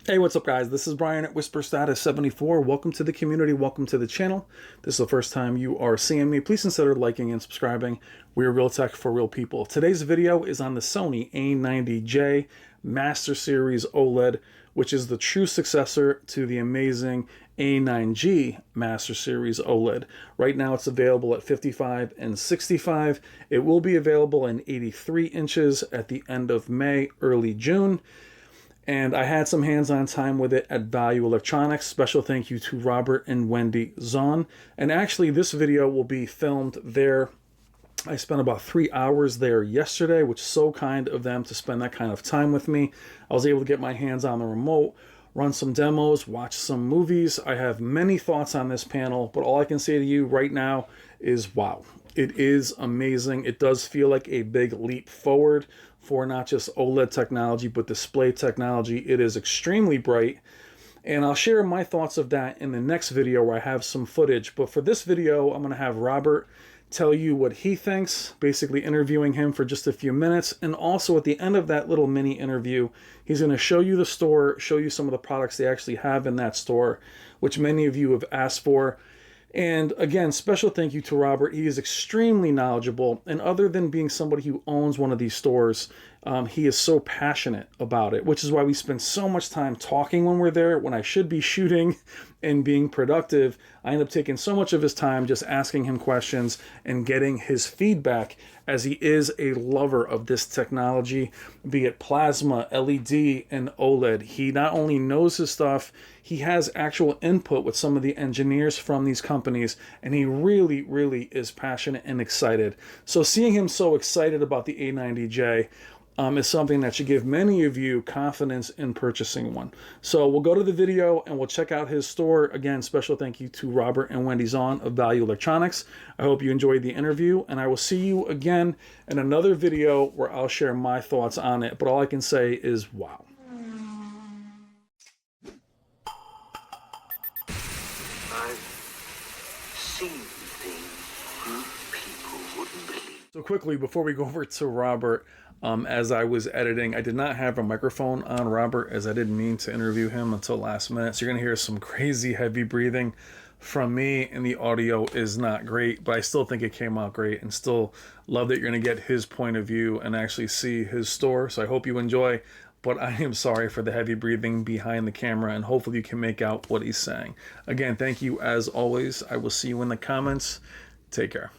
Hey, what's up, guys? This is Brian at Whisper Status 74. Welcome to the community. Welcome to the channel. This is the first time you are seeing me. Please consider liking and subscribing. We are real tech for real people. Today's video is on the Sony A90J Master Series OLED, which is the true successor to the amazing A9G Master Series OLED. Right now it's available at 55 and 65. It will be available in 83 inches at the end of May, early June. And I had some hands-on time with it at Value Electronics. Special thank you to Robert and Wendy Zohn. And actually, this video will be filmed there. I spent about 3 hours there yesterday, which is so kind of them to spend that kind of time with me. I was able to get my hands on the remote, run some demos, watch some movies. I have many thoughts on this panel, but all I can say to you right now is wow. It is amazing. It does feel like a big leap forward for not just OLED technology, but display technology. It is extremely bright. And I'll share my thoughts of that in the next video where I have some footage. But for this video, I'm going to have Robert tell you what he thinks, basically interviewing him for just a few minutes. And also at the end of that little mini interview, he's going to show you the store, show you some of the products they actually have in that store, which many of you have asked for. And again, special thank you to Robert. He is extremely knowledgeable. And other than being somebody who owns one of these stores, he is so passionate about it, which is why we spend so much time talking when we're there. When I should be shooting and being productive, I end up taking so much of his time just asking him questions and getting his feedback, as he is a lover of this technology, be it plasma, LED, and OLED. He not only knows his stuff, he has actual input with some of the engineers from these companies, and he really, really is passionate and excited. So seeing him so excited about the A90J is something that should give many of you confidence in purchasing one. So we'll go to the video and we'll check out his store. Again, special thank you to Robert and Wendy Zohn of Value Electronics. I hope you enjoyed the interview, and I will see you again in another video where I'll share my thoughts on it. But all I can say is wow. I've seen things people wouldn't believe. So quickly, before we go over to Robert, as I was editing, I did not have a microphone on Robert, as I didn't mean to interview him until last minute. So you're going to hear some crazy heavy breathing from me, and the audio is not great, but I still think it came out great, and still love that you're going to get his point of view and actually see his store. So I hope you enjoy, but I am sorry for the heavy breathing behind the camera, and hopefully you can make out what he's saying. Again, thank you as always. I will see you in the comments. Take care.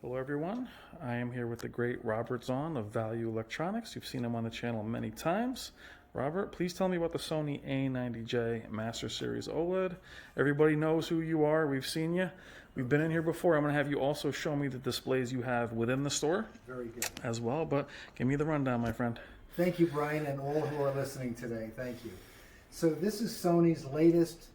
Hello everyone, I am here with the great Robert Zohn of Value Electronics. You've seen him on the channel many times. Robert, please tell me about the Sony A90J Master Series OLED. Everybody knows who you are. We've seen you. We've been in here before. I'm going to have you also show me the displays you have within the store. Very good. As well, but give me the rundown, my friend. Thank you, Brian, and all who are listening today. Thank you. So this is Sony's latest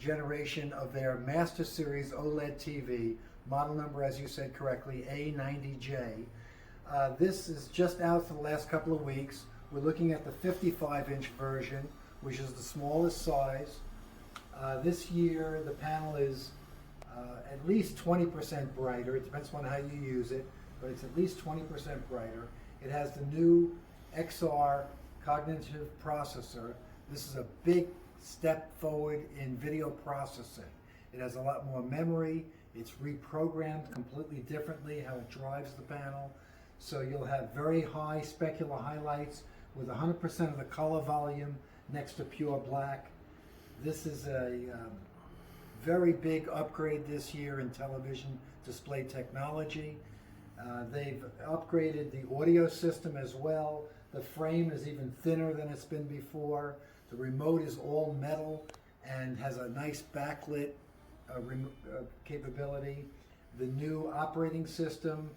generation of their Master Series OLED TV, model number, as you said correctly, A90J. This is just out for the last couple of weeks. We're looking at the 55-inch version, which is the smallest size. This year, the panel is at least 20% brighter. It depends on how you use it, but it's at least 20% brighter. It has the new XR cognitive processor. This is a big step forward in video processing. It has a lot more memory. It's reprogrammed completely differently how it drives the panel. So you'll have very high specular highlights with 100% of the color volume next to pure black. This is a very big upgrade this year in television display technology. They've upgraded the audio system as well. The frame is even thinner than it's been before. The remote is all metal and has a nice backlit capability. The new operating system,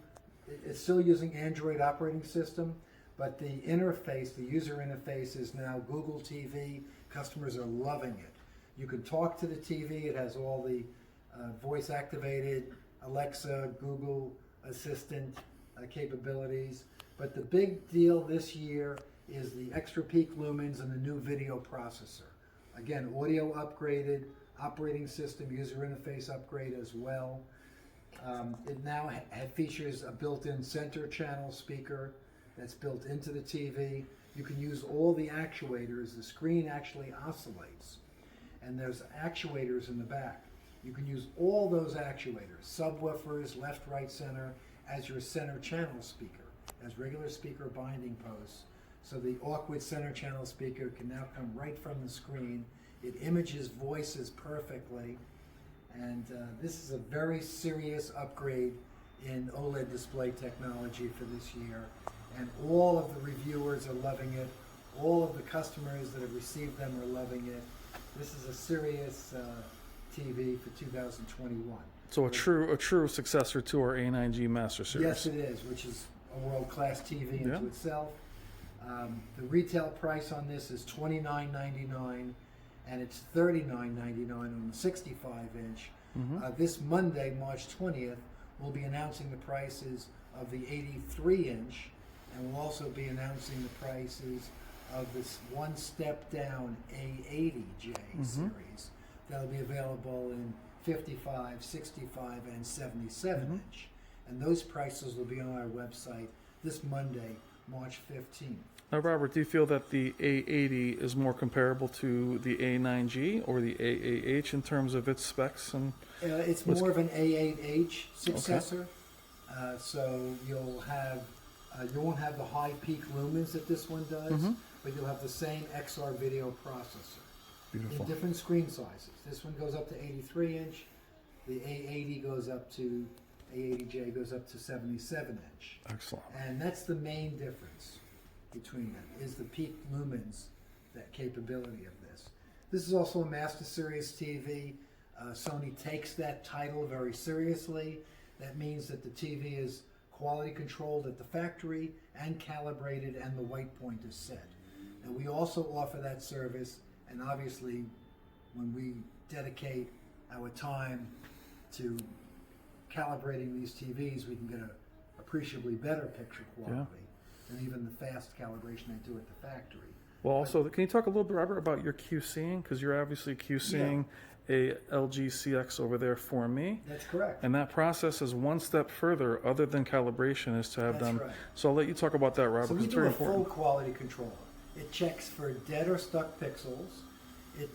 it's still using Android operating system, but the interface, the user interface, is now Google TV. Customers are loving it. You can talk to the TV. It has all the voice activated Alexa, Google Assistant capabilities. But the big deal this year is the extra peak lumens and the new video processor. Again, audio upgraded, operating system user interface upgrade as well. It now features a built-in center channel speaker that's built into the TV. You can use all the actuators. The screen actually oscillates, and there's actuators in the back. You can use all those actuators, subwoofers, left, right, center, as your center channel speaker, as regular speaker binding posts. So the awkward center channel speaker can now come right from the screen. It images voices perfectly, and this is a very serious upgrade in OLED display technology for this year. And all of the reviewers are loving it. All of the customers that have received them are loving it. This is a serious TV for 2021. So a true successor to our A9G Master Series. Yes, it is, which is a world-class TV into Yeah. itself. The retail price on this is $29.99, and it's $39.99 on the 65-inch. This Monday, March 20th, we'll be announcing the prices of the 83-inch, and we'll also be announcing the prices of this one step down A90J series that'll be available in 55, 65, and 77-inch. And those prices will be on our website this Monday, March 15th. Now, Robert, do you feel that the A80 is more comparable to the A9G or the AAH in terms of its specs? And It's more of an A8H successor. So you'll have, you won't have the high peak lumens that this one does, but you'll have the same XR video processor. Beautiful. In different screen sizes. This one goes up to 83-inch. The A80 goes up to, A80J goes up to 77-inch. Excellent. And that's the main difference between them, is the peak lumens, that capability of this. This is also a Master Series TV. Sony takes that title very seriously. That means that the TV is quality controlled at the factory and calibrated, and the white point is set. And we also offer that service, and obviously when we dedicate our time to calibrating these TVs, we can get a appreciably better picture quality than even the fast calibration they do at the factory. Well, also, can you talk a little bit, Robert, about your QCing? Because you're obviously QCing a LG CX over there for me. That's correct. And that process is one step further, other than calibration, is to have That's them. right. So I'll let you talk about that, Robert. So 'cause we it's do very a full important. quality control. It checks for dead or stuck pixels. It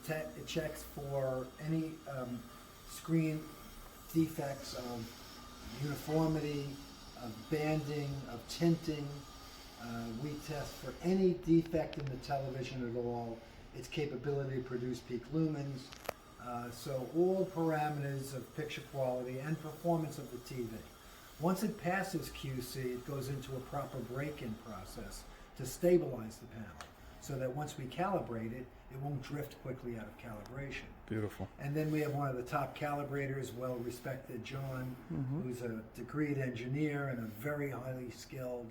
checks for any screen defects of uniformity, of banding, of tinting. We test for any defect in the television at all, its capability to produce peak lumens. So all parameters of picture quality and performance of the TV. Once it passes QC, it goes into a proper break-in process to stabilize the panel, so that once we calibrate it, it won't drift quickly out of calibration. Beautiful. And then we have one of the top calibrators, well-respected John, who's a degreed engineer and a very highly skilled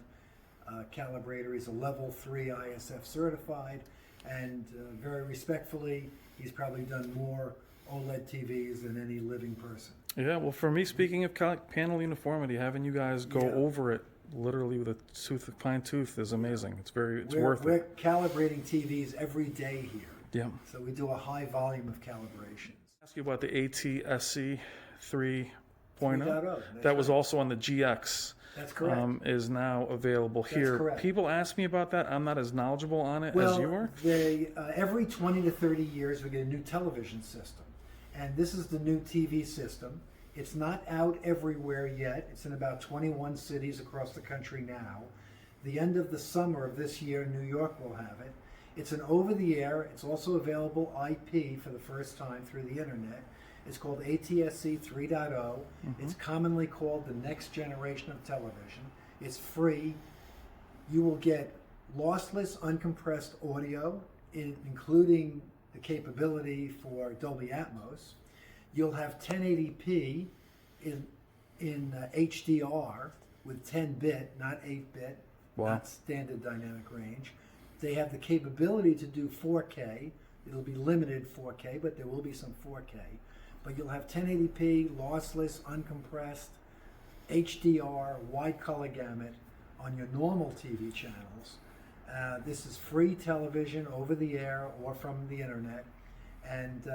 calibrator. He's a level 3 ISF certified, and very respectfully, he's probably done more OLED TVs than any living person. Yeah, well, for me, speaking of panel uniformity, having you guys go over it literally with a fine tooth is amazing. It's worth We're it. calibrating TVs every day here. Yeah. So we do a high volume of calibrations. Ask you about the ATSC 3.0. 3.0, That was also on the GX. That's correct. Is now available here. correct. People ask me about that. I'm not as knowledgeable on it as you are. Every 20 to 30 years we get a new television system. And this is the new TV system. It's not out everywhere yet. It's in about 21 cities across the country now. The end of the summer of this year, New York will have it. It's an over-the-air. It's also available IP for the first time through the internet. It's called ATSC 3.0. It's commonly called the next generation of television. It's free. You will get lossless, uncompressed audio, including the capability for Dolby Atmos. You'll have 1080p in HDR with 10-bit, not 8-bit, not standard dynamic range. They have the capability to do 4K. It'll be limited 4K, but there will be some 4K. But you'll have 1080p, lossless, uncompressed, HDR, wide color gamut on your normal TV channels. This is free television over the air or from the internet. And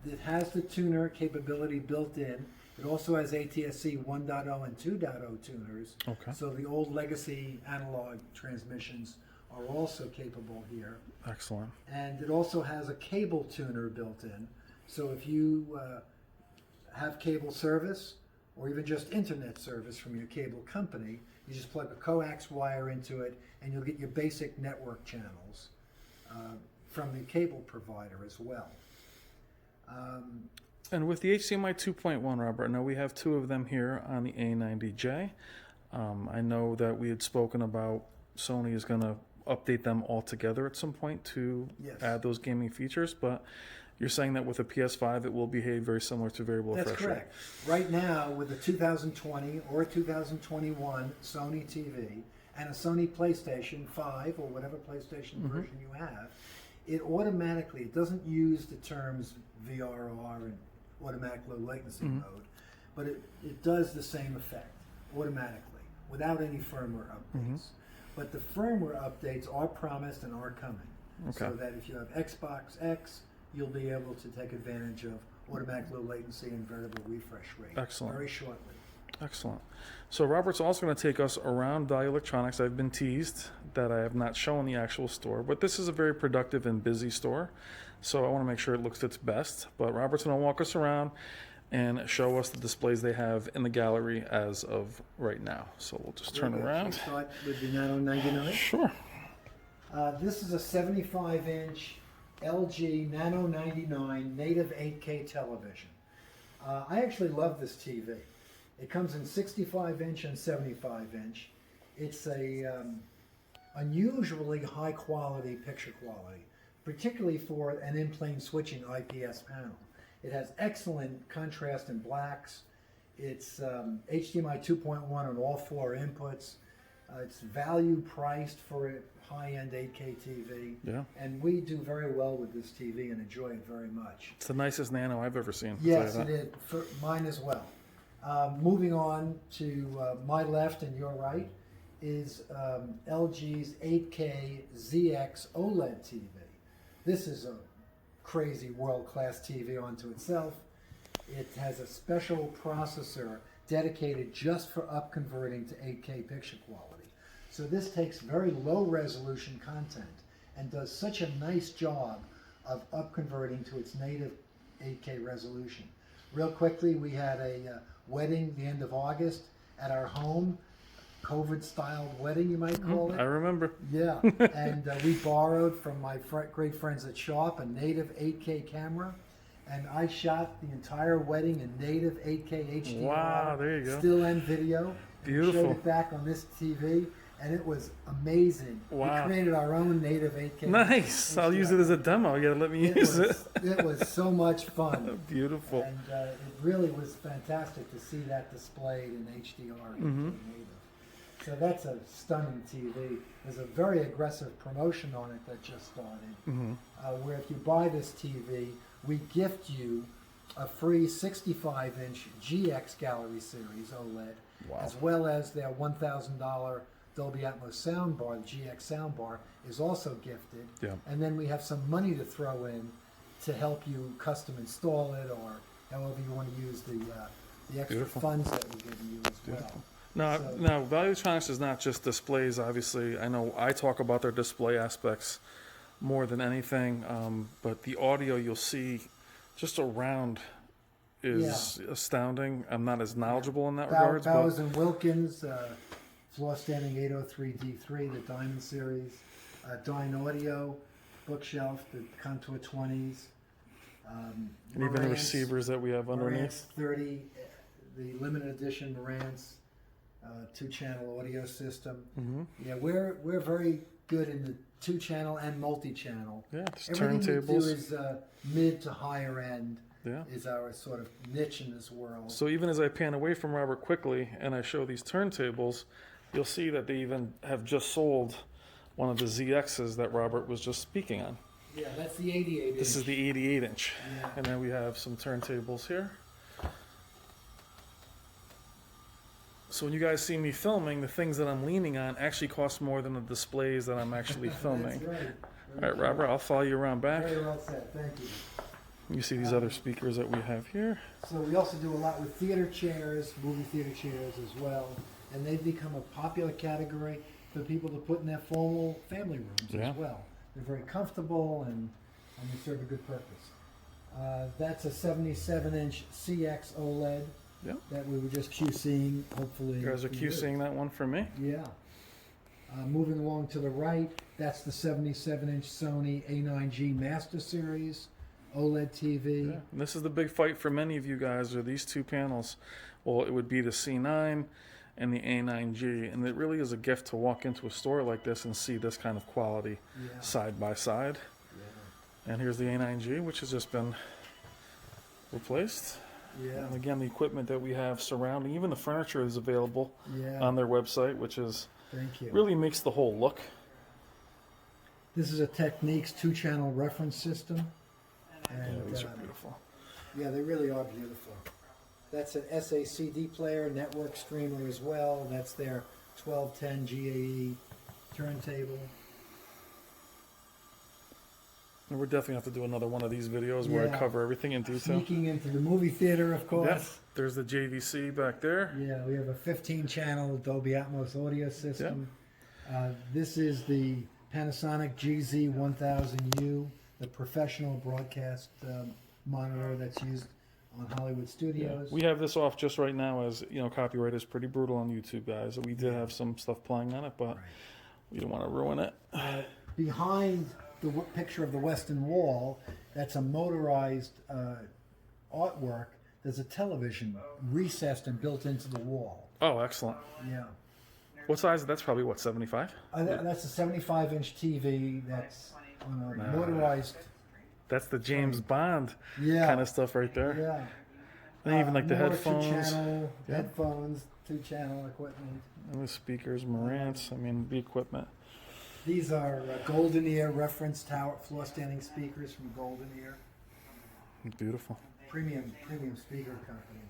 it has the tuner capability built in. It also has ATSC 1.0 and 2.0 tuners. Okay. So the old legacy analog transmissions are also capable here. Excellent. And it also has a cable tuner built in. So if you have cable service or even just internet service from your cable company, you just plug a coax wire into it and you'll get your basic network channels from the cable provider as well. And with the HDMI 2.1, Robert, I know we have two of them here on the A90J. I know that we had spoken about Sony is going to update them all together at some point to add those gaming features, but you're saying that with a PS5 it will behave very similar to variable refresh rate. That's correct. Right now with a 2020 or 2021 Sony TV and a Sony PlayStation 5 or whatever PlayStation version you have, it automatically, it doesn't use the terms VRR and automatic low latency mode, but it does the same effect automatically without any firmware updates. But the firmware updates are promised and are coming. So that if you have Xbox X, you'll be able to take advantage of automatic low latency and variable refresh rate. Excellent. Very shortly. Excellent. So Robert's also going to take us around Value Electronics. I've been teased that I have not shown the actual store, but this is a very productive and busy store, so I want to make sure it looks its best. But Robert's going to walk us around and show us the displays they have in the gallery as of right now. So we'll just turn around. We'll start with the Nano 99. Sure. This is a 75-inch LG Nano 99 native 8K television. I actually love this TV. It comes in 65-inch and 75-inch. It's a unusually high-quality picture quality, particularly for an in-plane switching IPS panel. It has excellent contrast in blacks. It's HDMI 2.1 on all 4 inputs. It's value priced for a high-end 8K TV. Yeah. And we do very well with this TV and enjoy it very much. It's the nicest Nano I've ever seen. Yes, it is. For mine as well. Moving on to my left and your right is LG's 8K ZX OLED TV. This is a crazy world-class TV onto itself. It has a special processor dedicated just for upconverting to 8K picture quality. So this takes very low resolution content and does such a nice job of upconverting to its native 8K resolution. Real quickly, we had a wedding the end of August at our home, COVID-styled wedding, you might call it. I remember. Yeah, and we borrowed from my great friends at Sharp a native 8K camera, and I shot the entire wedding in native 8K HDR. Wow, there you go. Still and video. Beautiful. Showed it back on this TV, and it was amazing. Wow. We created our own native 8K. Nice. I'll use it as a demo. You gotta let me use it. It was so much fun. Beautiful. And it really was fantastic to see that displayed in HDR. Native. So that's a stunning TV. There's a very aggressive promotion on it that just started, where if you buy this TV, we gift you a free 65-inch GX Gallery Series OLED, as well as their $1,000 Dolby Atmos soundbar. The GX soundbar is also gifted. Yeah. And then we have some money to throw in to help you custom install it, or however you want to use the extra funds that we're giving you as well. Now, Value Electronics is not just displays, obviously. I know I talk about their display aspects more than anything, but the audio you'll see just around is astounding. I'm not as knowledgeable in that regard. Bowers & Wilkins, floor standing 803D3, the Diamond Series, Dine Audio, bookshelf, the Contour 20s. And even the receivers that we have underneath. Marantz 30, the limited edition Marantz 2-channel audio system. Yeah, we're very good in the 2-channel and multi-channel. Yeah, everything turntables. we do is mid to higher end. Is our sort of niche in this world. So even as I pan away from Robert quickly and I show these turntables, you'll see that they even have just sold one of the ZXs that Robert was just speaking on. Yeah, that's the 88-inch. This is the 88-inch. Yeah. And then we have some turntables here. So when you guys see me filming, the things that I'm leaning on actually cost more than the displays that I'm actually filming. That's right. All right, Robert, I'll follow you around back. Very well said. Thank you. You see these other speakers that we have here. So we also do a lot with theater chairs, movie theater chairs as well, and they've become a popular category. for people to put in their formal family rooms Yeah. as well. They're very comfortable and they serve a good purpose. That's a 77-inch CX OLED Yep. that we were just QCing. Hopefully, You guys are you QCing that one for me. Yeah. Moving along to the right, that's the 77-inch Sony A90J Master Series OLED TV. Yeah. And this is the big fight for many of you guys, are these two panels. Well, it would be the C9 and the A9G, and it really is a gift to walk into a store like this and see this kind of quality Yeah. side by side. Yeah. And here's the A9G, which has just been replaced. Yeah. And again, the equipment that we have surrounding, even the furniture is available Yeah. on their website, which is Thank you. really makes the whole look. This is a Techniques 2-channel reference system. Yeah, And these are beautiful. yeah, they really are beautiful. That's an SACD player, network streamer as well. That's their 1210 GAE turntable. And we're definitely have to do another one of these videos where I Yeah. cover everything in detail. Sneaking into the movie theater, of course. Yep. There's the JVC back there. Yeah, we have a 15-channel Dolby Atmos audio system. This is the Panasonic GZ1000U, the professional broadcast monitor that's used on Hollywood studios. We have this off just right now, as you know, copyright is pretty brutal on YouTube, guys. We did have some stuff playing on it, but we don't want to ruin it. Behind the picture of the Western Wall, that's a motorized artwork. There's a television recessed and built into the wall. Oh, excellent. Yeah. What size? That's probably, what, 75? That's a 75-inch TV that's on a motorized. That's the James Bond Yeah. kind of stuff right there. Yeah. And even like the More headphones. Two-channel Yeah. headphones, 2-channel equipment. And the speakers, Marantz, I mean, the equipment. These are Golden Ear reference tower floor standing speakers from Golden Ear. Beautiful. Premium speaker company.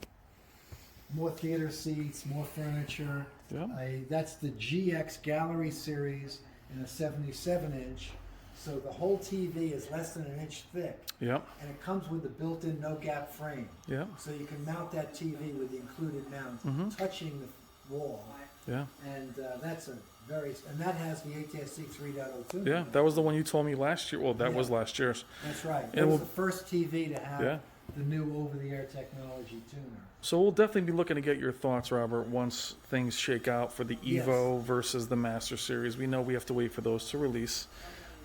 More theater seats, more furniture. Yeah. That's the GX Gallery series in a 77-inch. So the whole TV is less than an inch thick, Yep. and it comes with the built-in no-gap frame. Yep. So you can mount that TV with the included mount, touching the wall, Yeah. and that's a and that has the ATSC 3.0 too. Yeah. That was the one you told me last year. Well, that Yeah. was last year's. That's right. And It was we'll- the first TV to have Yeah. the new over-the-air technology tuner. So we'll definitely be looking to get your thoughts, Robert, once things shake out for the Yes. Evo versus the Master Series. We know we have to wait for those to release,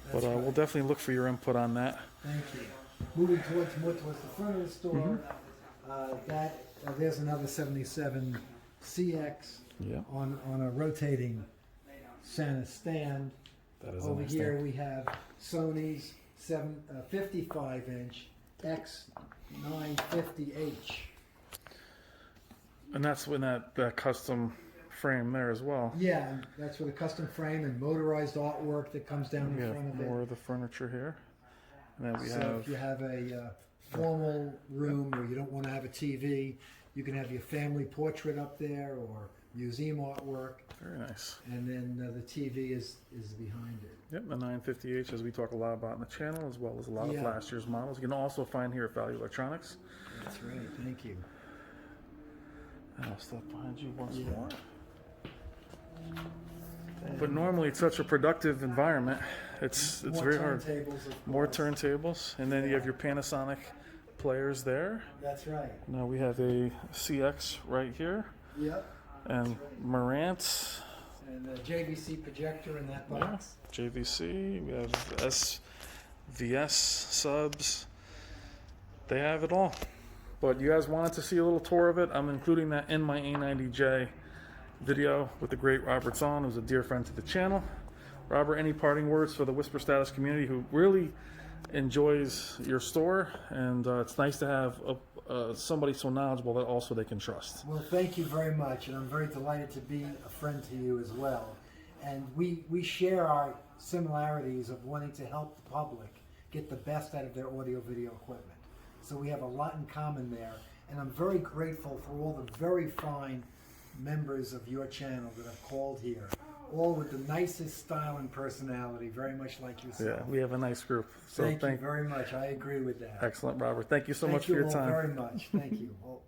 but That's we'll right. definitely look for your input on that. Thank you. Moving more towards the front of the store, there's another 77 CX Yeah. on a rotating Santa stand. That is a Over nice here thing. we have Sony's 55-inch X950H. And that's when that custom frame there as well. Yeah, and that's with a custom frame and motorized artwork that comes down We in have front of more it. of the furniture here. And then we So have, if you have a formal room where you don't want to have a TV, you can have your family portrait up there or museum artwork, very nice. and then the TV is behind it. Yep, the 950H, as we talk a lot about on the channel, as well as a lot Yeah. of last year's models. You can also find here at Value Electronics. That's right. Thank you. And I'll step behind you once Yeah. more. But normally it's such a productive environment. It's More very hard. turntables, of More course. turntables, and then you have your Panasonic players there. That's right. Now we have a CX right here, Yep. and Marantz, And the JVC projector in that yeah, box. JVC. We have SVS subs. They have it all. But you guys wanted to see a little tour of it. I'm including that in my A90J video with the great Robert Zohn, who's a dear friend to the channel. Robert, any parting words for the Whisper Status community who really enjoys your store? And it's nice to have somebody so knowledgeable that also they can trust. Well, thank you very much, and I'm very delighted to be a friend to you as well. And we share our similarities of wanting to help the public get the best out of their audio-video equipment. So we have a lot in common there, and I'm very grateful for all the very fine members of your channel that have called here, all with the nicest style and personality, very much like yourself. Yeah, we have a nice group. So Thank you very much. I agree with that. Excellent, Robert. Thank you so Thank much for you your all time. very much. Thank you. Well,